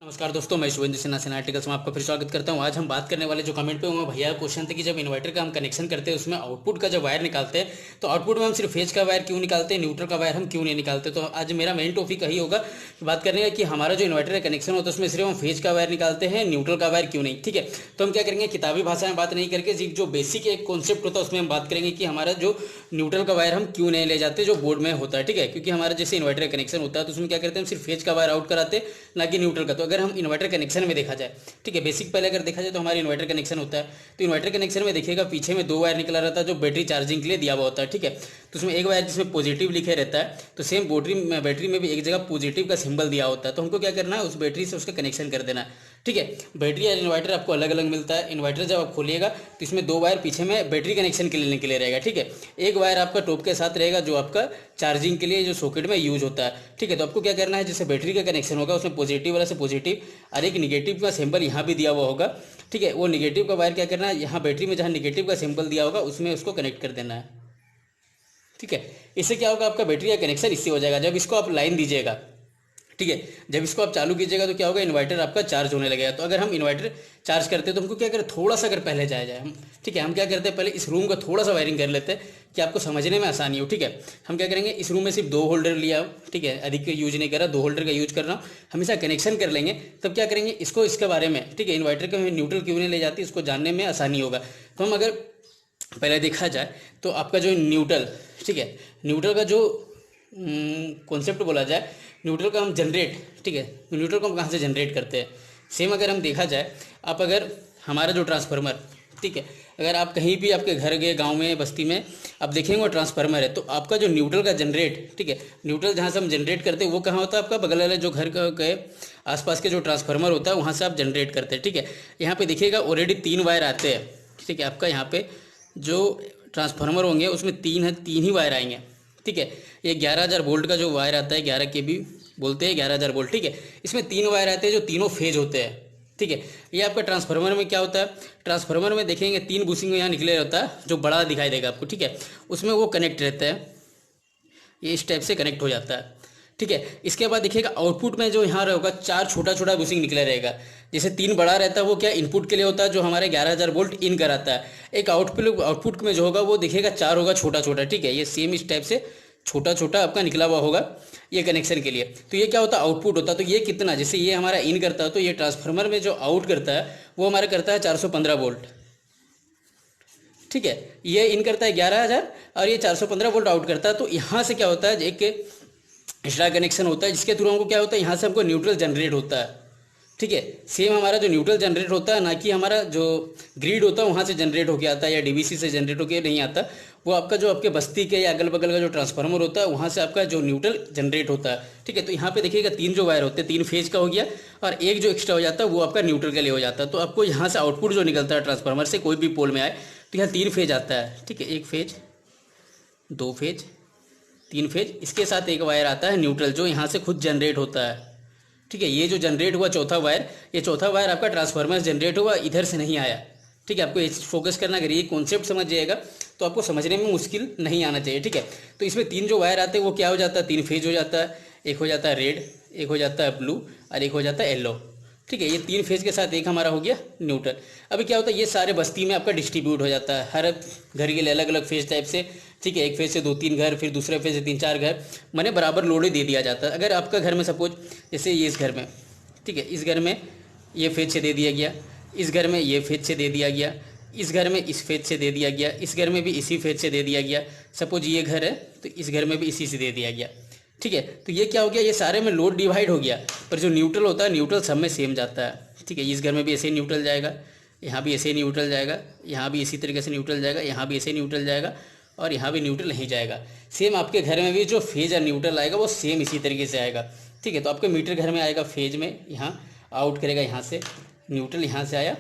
नमस्कार दोस्तों, मैं शुभेंद्र सिन्हा सिन्हा आर्टिकल्स में आपका फिर स्वागत करता हूं। आज हम बात करने वाले जो कमेंट पे हुए भैया क्वेश्चन थे कि जब इन्वर्टर का हम कनेक्शन करते हैं उसमें आउटपुट का जब वायर निकालते हैं तो आउटपुट में हम सिर्फ फेज का वायर क्यों निकालते हैं, न्यूट्रल का वायर हम क्यों नहीं निकालते। तो आज मेरा मेन टॉपिक यही होगा कि बात करने का कि हमारा जो इन्वर्टर का कनेक्शन होता है उसमें सिर्फ हम फेज का वायर निकालते हैं, न्यूट्रल का वायर क्यों नहीं। ठीक है, तो हम क्या करेंगे, किताबी भाषा में बात नहीं करके जो बेसिक एक कॉन्सेप्ट होता है उसमें हम बात करेंगे कि हमारा जो न्यूट्रल का वायर हम क्यों नहीं ले जाते जो बोर्ड में होता है। ठीक है, क्योंकि हमारा जैसे इन्वर्टर का कनेक्शन होता है तो उसमें क्या करते हैं, हम सिर्फ फेज का वायर आउट कराते हैं, ना कि न्यूट्रल का। तो अगर हम इन्वर्टर कनेक्शन में देखा जाए, ठीक है, बेसिक पहले अगर देखा जाए तो हमारे इन्वर्टर कनेक्शन होता है, तो इन्वर्टर कनेक्शन में देखिएगा पीछे में दो वायर निकला रहता है जो बैटरी चार्जिंग के लिए दिया हुआ होता है। ठीक है, तो उसमें एक वायर जिसमें पॉजिटिव लिखे रहता है, तो सेम बैटरी में भी एक जगह पॉजिटिव का सिंबल दिया होता है। तो हमको क्या करना है, उस बैटरी से उसका कनेक्शन कर देना है। ठीक है, बैटरी और इन्वर्टर आपको अलग अलग मिलता है। इन्वर्टर जब आप खोलिएगा तो इसमें दो वायर पीछे में बैटरी कनेक्शन के लिए रहेगा। ठीक है, एक वायर आपका टॉप के साथ रहेगा जो आपका चार्जिंग के लिए जो सॉकेट में यूज होता है। ठीक है, तो आपको क्या करना है, जैसे बैटरी का कनेक्शन होगा उसमें पॉजिटिव वाला से पॉजिटिव और एक निगेटिव का सिंबल यहाँ भी दिया हुआ होगा। ठीक है, वो निगेटिव का वायर क्या करना है, यहाँ बैटरी में जहाँ निगेटिव का सिंबल दिया होगा उसमें उसको कनेक्ट कर देना है। ठीक है, इससे क्या होगा, आपका बैटरी का कनेक्शन इससे हो जाएगा। जब इसको आप लाइन दीजिएगा, ठीक है, जब इसको आप चालू कीजिएगा तो क्या होगा, इन्वर्टर आपका चार्ज होने लगेगा। तो अगर हम इन्वर्टर चार्ज करते हैं तो हमको क्या करें, थोड़ा सा अगर पहले जाया जाए हम, ठीक है, हम क्या करते हैं, पहले इस रूम का थोड़ा सा वायरिंग कर लेते हैं कि आपको समझने में आसानी हो। ठीक है, हम क्या करेंगे, इस रूम में सिर्फ दो होल्डर लिया, ठीक है, अधिक यूज नहीं कर रहा, दो होल्डर का यूज कर रहा हूँ, हमेशा कनेक्शन कर लेंगे। तब क्या करेंगे, इसको इसके बारे में, ठीक है, इन्वर्टर के न्यूट्रल क्यों नहीं ले जाती इसको जानने में आसानी होगा। तो हम अगर पहले देखा जाए तो आपका जो न्यूट्रल, ठीक है, न्यूट्रल का जो कॉन्सेप्ट बोला जाए, न्यूट्रल का हम जनरेट, ठीक है, तो न्यूट्रल को हम कहाँ से जनरेट करते हैं। सेम अगर हम देखा जाए, आप अगर हमारा जो ट्रांसफार्मर, ठीक है, अगर आप कहीं भी आपके घर गए, गांव में, बस्ती में आप देखेंगे वो ट्रांसफार्मर है, तो आपका जो न्यूट्रल का जनरेट, ठीक है, न्यूट्रल जहाँ से हम जनरेट करते हैं वो कहाँ होता है, आपका बगल वाले जो घर के आसपास के जो ट्रांसफार्मर होता है वहाँ से आप जनरेट करते हैं। ठीक है, यहाँ पे देखिएगा ऑलरेडी तीन वायर आते हैं। ठीक है, आपका यहाँ पे जो ट्रांसफार्मर होंगे उसमें तीन ही वायर आएंगे। ठीक है, ये 11,000 वोल्ट का जो वायर आता है, 11 kV बोलते हैं, 11,000 वोल्ट। ठीक है, इसमें तीन वायर आते हैं जो तीनों फेज होते हैं। ठीक है, ये आपका ट्रांसफार्मर में क्या होता है, ट्रांसफार्मर में देखेंगे तीन बुशिंग यहाँ निकले रहता है जो बड़ा दिखाई देगा आपको। ठीक है, उसमें वो कनेक्ट रहता है, ये इस टाइप से कनेक्ट हो जाता है। ठीक है, इसके बाद देखिएगा आउटपुट में जो यहाँ रहेगा चार छोटा छोटा बुशिंग निकला रहेगा। जैसे तीन बड़ा रहता है वो क्या इनपुट के लिए होता है जो हमारे 11,000 वोल्ट इन कराता है। एक आउटपुट में जो होगा वो देखिएगा चार होगा छोटा छोटा। ठीक है, ये सेम इस टाइप से छोटा छोटा आपका निकला हुआ होगा ये कनेक्शन के लिए। तो ये क्या होता है, आउटपुट होता है। तो ये कितना, जैसे ये हमारा इन करता है तो ये ट्रांसफार्मर में जो आउट करता है वो हमारा करता है 415 वोल्ट। ठीक है, ये इन करता है 11,000 और ये 415 वोल्ट आउट करता है। तो यहाँ से क्या होता है, एक एक्स्ट्रा कनेक्शन होता है जिसके थ्रू हमको क्या होता है, यहाँ से हमको न्यूट्रल जनरेट होता है। ठीक है, सेम हमारा जो न्यूट्रल जनरेट होता है, ना कि हमारा जो ग्रिड होता है वहाँ से जनरेट होके आता है या डीवीसी से जनरेट होके नहीं आता, वो आपका जो आपके बस्ती के या अगल बगल का जो ट्रांसफार्मर होता है वहाँ से आपका जो न्यूट्रल जनरेट होता है। ठीक है, तो यहाँ पे देखिएगा तीन जो वायर होते हैं, तीन फेज का हो गया और एक जो एक्स्ट्रा हो जाता है वो आपका न्यूट्रल के लिए हो जाता है। तो आपको यहाँ से आउटपुट जो निकलता है ट्रांसफार्मर से कोई भी पोल में आए तो यहाँ तीन फेज आता है। ठीक है, एक फेज, दो फेज, तीन फेज, इसके साथ एक वायर आता है न्यूट्रल जो यहाँ से खुद जनरेट होता है। ठीक है, ये जो जनरेट हुआ चौथा वायर, ये चौथा वायर आपका ट्रांसफार्मर जनरेट हुआ, इधर से नहीं आया। ठीक है, आपको ये फोकस करना, अगर ये कॉन्सेप्ट समझ जाएगा तो आपको समझने में मुश्किल नहीं आना चाहिए। ठीक है, तो इसमें तीन जो वायर आते हैं वो क्या हो जाता है, तीन फेज हो जाता है, एक हो जाता है रेड, एक हो जाता है ब्लू और एक हो जाता है येलो। ठीक है, ये तीन फेज के साथ एक हमारा हो गया न्यूट्रल। अभी क्या होता है, ये सारे बस्ती में आपका डिस्ट्रीब्यूट हो जाता है हर घर के लिए अलग अलग फेज टाइप से। ठीक है, एक फेज से दो तीन घर, फिर दूसरे फेज से तीन चार घर, मैंने बराबर लोड दे दिया जाता है। अगर आपका घर में सपोज जैसे ये इस घर में, ठीक है, इस घर में ये फेज से दे दिया गया, इस घर में ये फेज से दे दिया गया, इस घर में इस फेज से दे दिया गया, इस घर में भी इसी फेज से दे दिया गया, सपोज ये घर है तो इस घर में भी इसी से दे दिया गया। ठीक है, तो ये क्या हो गया, ये सारे में लोड डिवाइड हो गया, पर जो न्यूट्रल होता है न्यूट्रल सब में सेम जाता है। ठीक है, इस घर में भी ऐसे ही न्यूट्रल जाएगा, यहाँ भी ऐसे ही न्यूट्रल जाएगा, यहाँ भी इसी तरीके से न्यूट्रल जाएगा, यहाँ भी ऐसे ही न्यूट्रल जाएगा और यहाँ भी न्यूट्रल नहीं जाएगा। सेम आपके घर में भी जो फेज और न्यूट्रल आएगा वो सेम इसी तरीके से आएगा। ठीक है, तो आपके मीटर घर में आएगा फेज में, यहाँ आउट करेगा, यहाँ से न्यूट्रल यहाँ से आया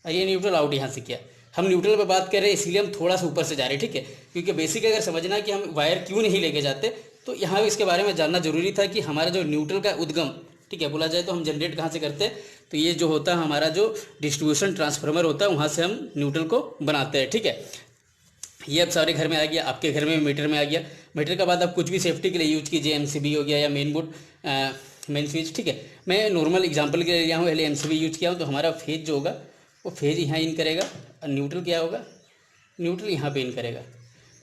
और ये न्यूट्रल आउट यहाँ से किया। हम न्यूट्रल पे बात कर रहे हैं इसीलिए हम थोड़ा सा ऊपर से जा रहे हैं। ठीक है, क्योंकि बेसिक अगर समझना है कि हम वायर क्यों नहीं लेके जाते तो यहाँ इसके बारे में जानना जरूरी था कि हमारा जो न्यूट्रल का उद्गम, ठीक है, बोला जाए तो हम जनरेट कहाँ से करते हैं, तो ये जो होता है हमारा जो डिस्ट्रीब्यूशन ट्रांसफार्मर होता है वहाँ से हम न्यूट्रल को बनाते हैं। ठीक है, ये अब सारे घर में आ गया, आपके घर में मीटर में आ गया। मीटर के बाद आप कुछ भी सेफ्टी के लिए यूज कीजिए, एमसीबी हो गया या मेन बोर्ड मेन स्विच, ठीक है। मैं नॉर्मल एग्जांपल के लिए लिया हूँ, पहले एमसीबी यूज किया हूँ, तो हमारा फेज जो होगा वो फेज यहाँ इन करेगा और न्यूट्रल क्या होगा, न्यूट्रल यहाँ पे इन करेगा,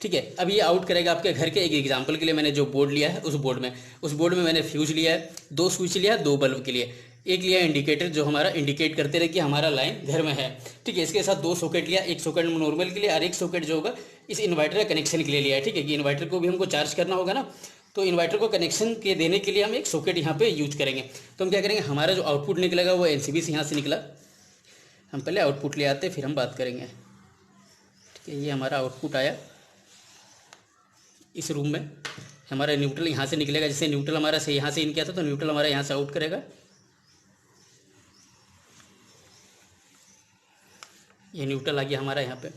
ठीक है। अब ये आउट करेगा आपके घर के। एक एग्जांपल के लिए मैंने जो बोर्ड लिया है उस बोर्ड में मैंने फ्यूज लिया है, 2 स्विच लिया है 2 बल्ब के लिए, एक लिया इंडिकेटर जो हमारा इंडिकेट करते रहे कि हमारा लाइन घर में है, ठीक है। इसके साथ 2 सॉकेट लिया, एक सॉकेट नॉर्मल के लिए और एक सॉकेट जो होगा इस इन्वर्टर का कनेक्शन के लिए लिया है, ठीक है। कि इन्वर्टर को भी हमको चार्ज करना होगा ना, तो इन्वर्टर को कनेक्शन के देने के लिए हम एक सॉकेट यहाँ पे यूज करेंगे। तो हम क्या करेंगे, हमारा जो आउटपुट निकलेगा वो एनसीबी से यहाँ से निकला, हम पहले आउटपुट ले आते फिर हम बात करेंगे, ठीक है। ये हमारा आउटपुट आया इस रूम में, हमारा न्यूट्रल यहाँ से निकलेगा, जैसे न्यूट्रल हमारा से यहाँ से इन किया था तो न्यूट्रल हमारा यहाँ से आउट करेगा, ये न्यूट्रल आ गया हमारा यहाँ पे,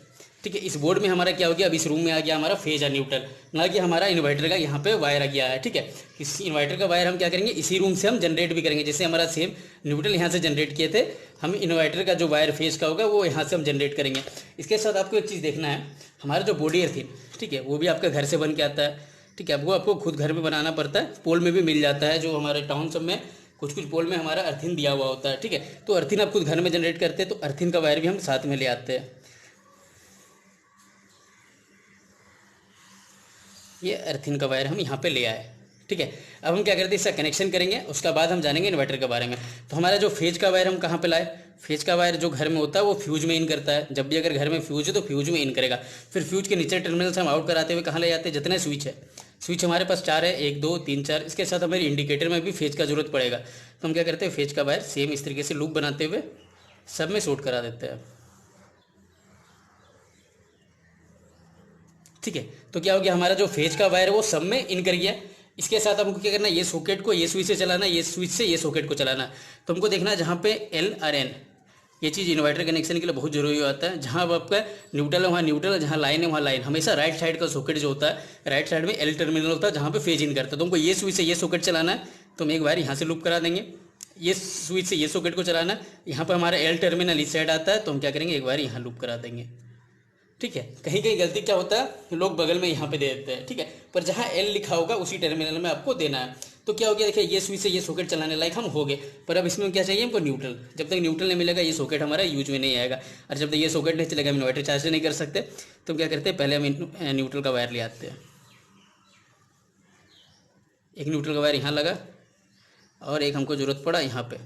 ठीक है। इस बोर्ड में हमारा क्या हो गया, अब इस रूम में आ गया हमारा फेज और न्यूट्रल, ना कि हमारा इन्वर्टर का यहाँ पे वायर आ गया है, ठीक है। इस इन्वर्टर का वायर हम क्या करेंगे, इसी रूम से हम जनरेट भी करेंगे, जैसे हमारा सेम न्यूट्रल यहाँ से जनरेट किए थे, हम इन्वर्टर का जो वायर फेज का होगा वो यहाँ से हम जनरेट करेंगे। इसके साथ आपको एक चीज़ देखना है, हमारा जो बॉडी अर्थिंग, ठीक है, वो भी आपका घर से बन के आता है, ठीक है। अब वो आपको खुद घर में बनाना पड़ता है, पोल में भी मिल जाता है, जो हमारे टाउन सब में कुछ पोल में हमारा अर्थिन दिया हुआ होता है, ठीक है। तो अर्थिन आप खुद घर में जनरेट करते हैं, तो अर्थिन का वायर भी हम साथ में ले आते हैं। ये अर्थिन का वायर हम यहाँ पे ले आए, ठीक है। अब हम क्या करते हैं, इसका कनेक्शन करेंगे, उसका बाद हम जानेंगे इन्वर्टर के बारे में। तो हमारा जो फेज का वायर हम कहाँ पे लाए, फेज का वायर जो घर में होता है वो फ्यूज में इन करता है। जब भी अगर घर में फ्यूज है तो फ्यूज में इन करेगा, फिर फ्यूज के नीचे टर्मिनल से हम आउट कराते हुए कहाँ ले जाते हैं, जितने स्विच है, स्विच हमारे पास 4 है, 1 2 3 4, इसके साथ हमारे इंडिकेटर में भी फेज का जरूरत पड़ेगा। तो हम क्या करते हैं, फेज का वायर सेम इस तरीके से लूप बनाते हुए सब में शॉर्ट करा देते हैं, ठीक है। तो क्या हो गया, हमारा जो फेज का वायर है वो सब में इन कर गया। इसके साथ हमको क्या करना है, ये सॉकेट को ये स्विच से चलाना, ये स्विच से ये सॉकेट को चलाना। तो हमको देखना है जहाँ पे एल और एन, ये चीज़ इन्वर्टर कनेक्शन के लिए बहुत जरूरी होता है। जहाँ अब आपका न्यूट्रल है वहाँ न्यूट्रल, जहाँ लाइन है वहाँ लाइन। हमेशा राइट साइड का सॉकेट जो होता है, राइट साइड में एल टर्मिनल होता है जहाँ पे फेज इन करता है। तो हमको ये स्विच से ये सॉकेट चलाना है, तो हम एक बार यहाँ से लूप करा देंगे। ये स्विच से ये सॉकेट को चलाना है, यहाँ पर हमारा एल टर्मिनल इस साइड आता है, तो हम क्या करेंगे, एक बार यहाँ लूप करा देंगे, ठीक है। कहीं कहीं गलती क्या होता है, लोग बगल में यहाँ पे दे देते हैं, ठीक है, पर जहाँ एल लिखा होगा उसी टर्मिनल में आपको देना है। तो क्या हो गया, देखिए ये स्विच से ये सॉकेट चलाने लायक हम हो गए, पर अब इसमें क्या चाहिए हमको, न्यूट्रल। जब तक न्यूट्रल नहीं मिलेगा ये सॉकेट हमारा यूज में नहीं आएगा, और जब तक ये सॉकेट नहीं चलेगा हम इन्वर्टर चार्ज नहीं कर सकते। तो क्या करते हैं, पहले हम न्यूट्रल का वायर ले आते हैं। एक न्यूट्रल का वायर यहाँ लगा और एक हमको जरूरत पड़ा यहाँ पे,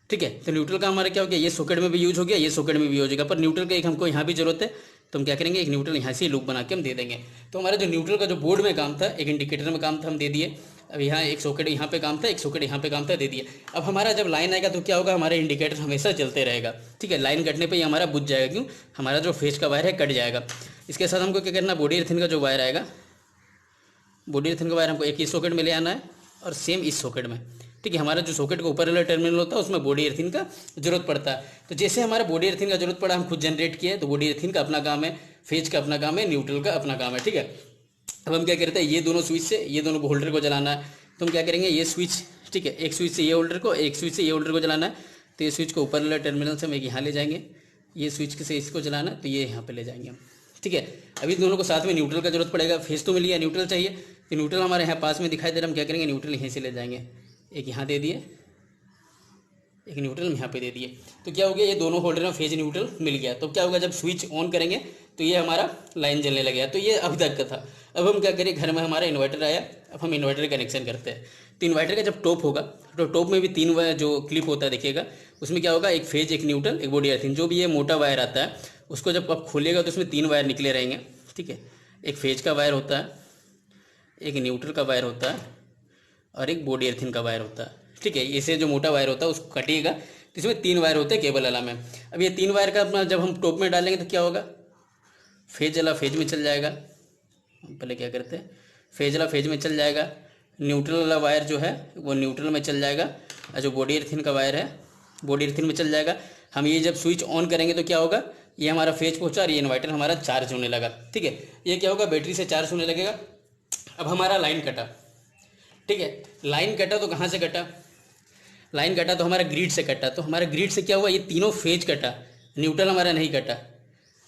ठीक है। तो न्यूट्रल का हमारा क्या हो गया, ये सॉकेट में भी यूज हो गया, ये सॉकेट में भी हो जाएगा, पर न्यूट्रल का एक हमको यहाँ भी जरूरत है। तो हम क्या करेंगे, एक न्यूट्रल यहाँ से लूप बना के हम दे देंगे। तो हमारा जो न्यूट्रल का जो बोर्ड में काम था, एक इंडिकेटर में काम था, हम दे दिए। अब यहाँ एक सॉकेट यहाँ पे काम था, एक सॉकेट यहाँ पे काम था, दे दिए। अब हमारा जब लाइन आएगा तो क्या होगा, हमारा इंडिकेटर हमेशा जलते रहेगा, ठीक है। लाइन कटने पर ही हमारा बुझ जाएगा, क्यों, हमारा जो फेज का वायर है कट जाएगा। इसके साथ हमको क्या करना, बॉडी अर्थिंग का जो वायर आएगा, बॉडी अर्थिंग का वायर हमको एक इस सॉकेट में ले आना है और सेम इस सॉकेट में, ठीक है। हमारा जो सॉकेट का ऊपर वाला टर्मिनल होता है उसमें बॉडी अर्थिंग का जरूरत पड़ता है। तो जैसे हमारा बॉडी अर्थिंग का जरूरत पड़ा, हम खुद जनरेट किए, तो बॉडी अर्थिंग का अपना काम है, फेज का अपना काम है, न्यूट्रल का अपना काम है, ठीक है। अब हम क्या करते हैं, ये दोनों स्विच से ये दोनों होल्डर को जलाना है। तो हम क्या करेंगे, ये स्विच, ठीक है, एक स्विच से ये होल्डर को, एक स्विच से ये होल्डर को जलाना है। तो ये स्विच को ऊपर वाला टर्मिनल से हम एक यहाँ ले जाएंगे, ये स्विच से इसको जलाना, तो ये यहाँ पे ले जाएंगे हम, ठीक है। अभी दोनों को साथ में न्यूट्रल का जरूरत पड़ेगा, फेज तो मिल गया, न्यूट्रल चाहिए। तो न्यूट्रल हमारे यहाँ पास में दिखाई दे रहा है, हम क्या करेंगे, न्यूट्रल यहीं से ले जाएंगे, एक यहाँ दे दिए, एक न्यूट्रल यहाँ पे दे दिए। तो क्या हो गया, ये दोनों होल्डर में फेज न्यूट्रल मिल गया। तो क्या होगा, जब स्विच ऑन करेंगे तो ये हमारा लाइन जलने लगेगा। तो ये अभी तक का था। अब हम क्या करें, घर में हमारा इन्वर्टर आया, अब हम इन्वर्टर कनेक्शन करते हैं। तो इन्वर्टर का जब टॉप होगा, तो टॉप में भी 3 वायर जो क्लिप होता है देखिएगा, उसमें क्या होगा, एक फेज, एक न्यूट्रल, एक बॉडी अर्थिंग। जो भी ये मोटा वायर आता है उसको जब आप खोलिएगा तो उसमें 3 वायर निकले रहेंगे, ठीक है। एक फेज का वायर होता है, एक न्यूट्रल का वायर होता है और एक बॉडी अर्थिंग का वायर होता है, ठीक है। इसे जो मोटा वायर होता है उसको कटिएगा, तो इसमें 3 वायर होते हैं केबल वाला में। अब ये 3 वायर का अपना जब हम टॉप में डालेंगे तो क्या होगा, फेज वाला फेज में चल जाएगा। हम पहले क्या करते हैं, फेज वाला फेज में चल जाएगा, न्यूट्रल वाला वायर जो है वो न्यूट्रल में चल जाएगा, और जो बॉडी अर्थिंग का वायर है बॉडी अर्थिंग में चल जाएगा। हम ये जब स्विच ऑन करेंगे तो क्या होगा, ये हमारा फेज पहुंचा और ये इन्वर्टर हमारा चार्ज होने लगा, ठीक है। ये क्या होगा, बैटरी से चार्ज होने लगेगा। अब हमारा लाइन कटा, ठीक है। लाइन कटा तो कहाँ से कटा, लाइन कटा तो हमारा ग्रिड से कटा। तो हमारा ग्रिड से क्या हुआ, ये तीनों फेज कटा, न्यूट्रल हमारा नहीं कटा,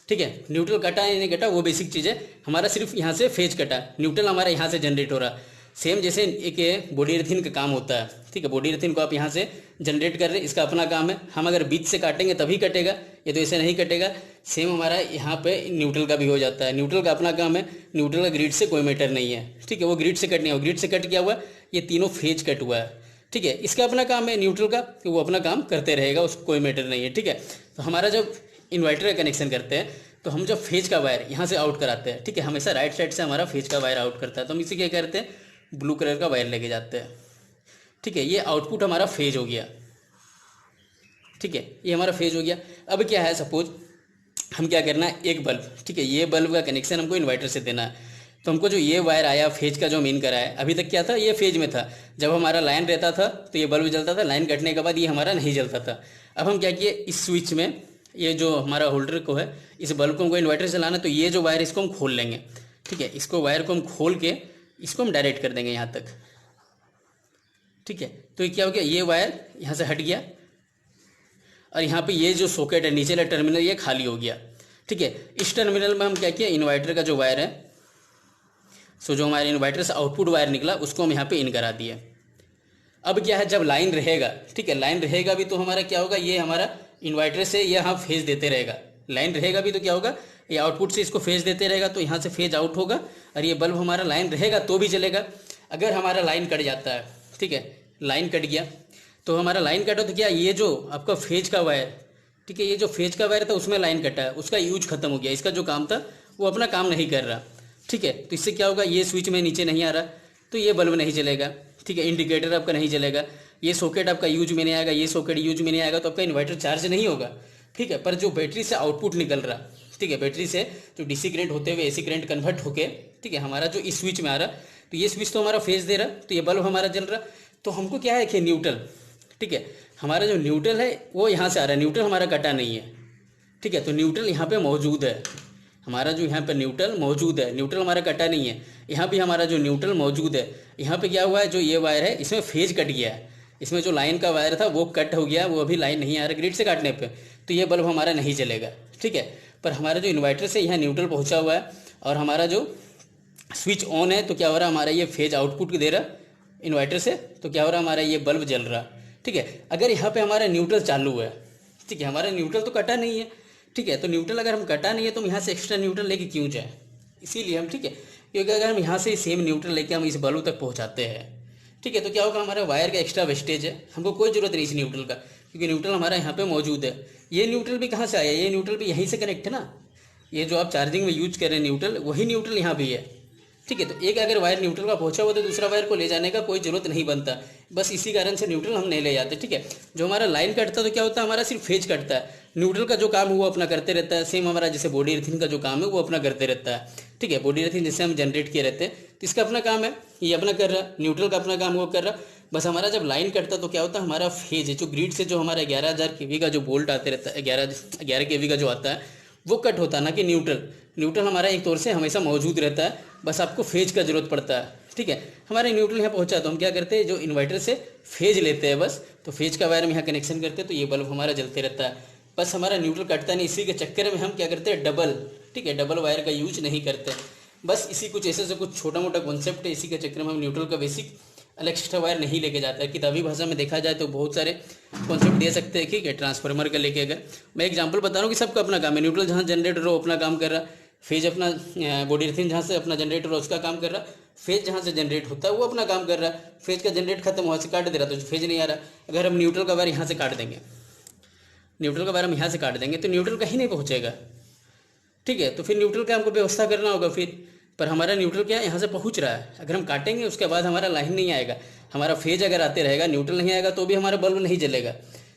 ठीक है। न्यूट्रल कटा या नहीं कटा वो बेसिक चीज़ है, हमारा सिर्फ यहाँ से फेज कटा, न्यूट्रल हमारा यहाँ से जनरेट हो रहा। सेम जैसे एक बॉडी अर्थिंग का काम होता है, ठीक है। बॉडी अर्थिंग को आप यहाँ से जनरेट कर रहे हैं, इसका अपना काम है। हम अगर बीच से काटेंगे तभी कटेगा, ये तो ऐसे नहीं कटेगा। सेम हमारा यहाँ पे न्यूट्रल का भी हो जाता है। न्यूट्रल का अपना काम है, न्यूट्रल का ग्रिड से कोई मैटर नहीं है, ठीक है। वो ग्रिड से कट नहीं हुआ, ग्रिड से कट किया हुआ, ये तीनों फेज कट हुआ है, ठीक है। इसका अपना काम है न्यूट्रल का, तो वो अपना काम करते रहेगा, उसको कोई मैटर नहीं है, ठीक है। तो हमारा जब इन्वर्टर का कनेक्शन करते हैं तो हम जब फेज का वायर यहाँ से आउट कराते हैं, ठीक है, हमेशा राइट साइड से हमारा फेज का वायर आउट करता है, तो हम इसे क्या करते हैं, ब्लू कलर का वायर लेके जाते हैं, ठीक है। ये आउटपुट हमारा फेज हो गया, ठीक है, ये हमारा फेज हो गया। अब क्या है, सपोज हम क्या करना है, एक बल्ब, ठीक है, ये बल्ब का कनेक्शन हमको इन्वर्टर से देना है। तो हमको जो ये वायर आया फेज का जो मेन करा है, अभी तक क्या था, ये फेज में था। जब हमारा लाइन रहता था तो ये बल्ब जलता था, लाइन कटने के बाद ये हमारा नहीं जलता था। अब हम क्या किए, इस स्विच में ये जो हमारा होल्डर को है, इस बल्ब को हमको इन्वर्टर से लाना, तो ये जो वायर इसको हम खोल लेंगे, ठीक है। इसको वायर को हम खोल के इसको हम डायरेक्ट कर देंगे यहाँ तक, ठीक है। तो ये क्या हो गया, ये वायर यहाँ से हट गया और यहाँ पे ये जो सॉकेट है नीचे वाला टर्मिनल ये खाली हो गया, ठीक है। इस टर्मिनल में हम क्या किया, इन्वर्टर का जो वायर है, सो जो हमारे इन्वर्टर से आउटपुट वायर निकला उसको हम यहाँ पे इन करा दिए। अब क्या है, जब लाइन रहेगा, ठीक है, लाइन रहेगा भी तो हमारा क्या होगा, ये हमारा इन्वर्टर से यहाँ फेज देते रहेगा। लाइन रहेगा भी तो क्या होगा, ये आउटपुट से इसको फेज देते रहेगा, तो यहाँ से फेज आउट होगा और ये बल्ब हमारा लाइन रहेगा तो भी चलेगा। अगर हमारा लाइन कट जाता है, ठीक है, लाइन कट गया, तो हमारा लाइन कटा तो क्या, ये जो आपका फेज का वायर, ठीक है, ये जो फेज का वायर था उसमें लाइन कटा है, उसका यूज खत्म हो गया, इसका जो काम था वो अपना काम नहीं कर रहा, ठीक है। तो इससे क्या होगा, ये स्विच में नीचे नहीं आ रहा तो ये बल्ब नहीं जलेगा, ठीक है। इंडिकेटर आपका नहीं जलेगा, ये सॉकेट आपका यूज में नहीं आएगा, ये सॉकेट यूज में नहीं आएगा, तो आपका इन्वर्टर चार्ज नहीं होगा, ठीक है। पर जो बैटरी से आउटपुट निकल रहा, ठीक है, बैटरी से जो डीसी करंट होते हुए एसी करंट कन्वर्ट होके, ठीक है, हमारा जो इस स्विच में आ रहा, तो ये स्विच तो हमारा फेज दे रहा, तो ये बल्ब हमारा जल रहा। तो हमको क्या है कि न्यूट्रल, ठीक है, हमारा जो न्यूट्रल है वो यहाँ से आ रहा है, न्यूट्रल हमारा कटा नहीं है, ठीक है। तो न्यूट्रल यहाँ पे मौजूद है, हमारा जो यहाँ पे न्यूट्रल मौजूद है, न्यूट्रल हमारा कटा नहीं है, यहाँ भी हमारा जो न्यूट्रल मौजूद है। यहाँ पे क्या हुआ है, जो ये वायर है इसमें फेज कट गया है, इसमें जो लाइन का वायर था वो कट हो गया, वो अभी लाइन नहीं आ रहा ग्रिड से काटने पे, तो ये बल्ब हमारा नहीं चलेगा, ठीक है। पर हमारा जो इन्वर्टर से यहाँ न्यूट्रल पहुँचा हुआ है और हमारा जो स्विच ऑन है, तो क्या हो रहा है, हमारा ये फेज आउटपुट दे रहा इन्वर्टर से, तो क्या हो रहा है, हमारा ये बल्ब जल रहा, ठीक है। अगर यहाँ पे हमारा न्यूट्रल चालू है, ठीक है, हमारा न्यूट्रल तो कटा नहीं है, ठीक है, तो न्यूट्रल अगर हम कटा नहीं है तो हम यहाँ से एक्स्ट्रा न्यूट्रल लेके क्यों जाए, इसीलिए हम, ठीक है, क्योंकि अगर हम यहाँ से सेम न्यूट्रल लेके हम इस बल्ब तक पहुँचाते हैं, ठीक है, तो क्या होगा, हमारा वायर का एक्स्ट्रा वेस्टेज है, हमको कोई जरूरत नहीं इस न्यूट्रल का, क्योंकि न्यूट्रल हमारा यहाँ पे मौजूद है। ये न्यूट्रल भी कहाँ से आया, ये न्यूट्रल भी यहीं से कनेक्ट है ना, ये जो आप चार्जिंग में यूज कर रहे हैं न्यूट्रल, वही न्यूट्रल यहाँ भी है, ठीक है। तो एक अगर वायर न्यूट्रल का पहुंचा हुआ तो दूसरा वायर को ले जाने का कोई जरूरत नहीं बनता, बस इसी कारण से न्यूट्रल हम नहीं ले जाते, ठीक है। जो हमारा लाइन कटता तो क्या होता है, हमारा सिर्फ फेज कटता है, न्यूट्रल का जो काम है वो अपना करते रहता है। सेम हमारा जैसे बॉडी अर्थिंग का जो काम है वो अपना करते रहता है, ठीक है। बॉडी अर्थिंग जैसे हम जनरेट किए रहते हैं तो इसका अपना काम है, ये अपना कर रहा, न्यूट्रल का अपना काम वो कर रहा। बस हमारा जब लाइन कटता तो क्या होता है, हमारा फेज है जो ग्रिड से जो हमारा 11,000 kV का जो बोल्ट आते रहता है, 11 kV का जो आता है वो कट होता है ना कि न्यूट्रल हमारा एक तौर से हमेशा मौजूद रहता है, बस आपको फेज का जरूरत पड़ता है, ठीक है। हमारे न्यूट्रल यहाँ पहुँचा तो हम क्या करते हैं, जो इन्वर्टर से फेज लेते हैं बस, तो फेज का वायर हम यहाँ कनेक्शन करते हैं तो ये बल्ब हमारा जलते रहता है, बस हमारा न्यूट्रल कटता नहीं। इसी के चक्कर में हम क्या करते हैं, डबल, ठीक है, डबल वायर का यूज नहीं करते। बस इसी कुछ ऐसे से कुछ छोटा मोटा कॉन्सेप्ट है, इसी के चक्कर में हम न्यूट्रल का बेसिक अलग एक्स्ट्रा वायर नहीं लेके जाता है। किताबी भाषा में देखा जाए तो बहुत सारे कॉन्सेप्ट दे सकते हैं, ठीक है, ट्रांसफार्मर का लेके। अगर मैं एग्जांपल बता रहा हूँ कि सबका अपना काम है, न्यूट्रल जहाँ जनरेटर हो अपना काम कर रहा, फेज अपना बॉडी अर्थिंग जहाँ से अपना जनरेटर हो उसका काम कर रहा, फेज जहाँ से जनरेट होता है वो अपना काम कर रहा है, फेज का जनरेट खत्म वहाँ से काट दे रहा तो फेज नहीं आ रहा। अगर हम न्यूट्रल का वायर यहाँ से काट देंगे, न्यूट्रल का वायर हम यहाँ से काट देंगे तो न्यूट्रल कहीं नहीं पहुँचेगा, ठीक है। तो फिर न्यूट्रल का हमको व्यवस्था करना होगा फिर, पर हमारा न्यूट्रल क्या है, यहाँ से पहुँच रहा है, अगर हम काटेंगे उसके बाद हमारा लाइन नहीं आएगा, हमारा फेज अगर आते रहेगा, न्यूट्रल नहीं आएगा तो भी हमारा बल्ब नहीं जलेगा।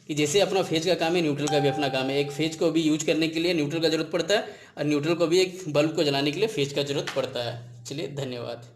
कि जैसे अपना फेज का काम है, न्यूट्रल का भी अपना काम है। एक फेज को भी यूज करने के लिए न्यूट्रल का जरूरत पड़ता है और न्यूट्रल को भी एक बल्ब को जलाने के लिए फेज का जरूरत पड़ता है। चलिए, धन्यवाद।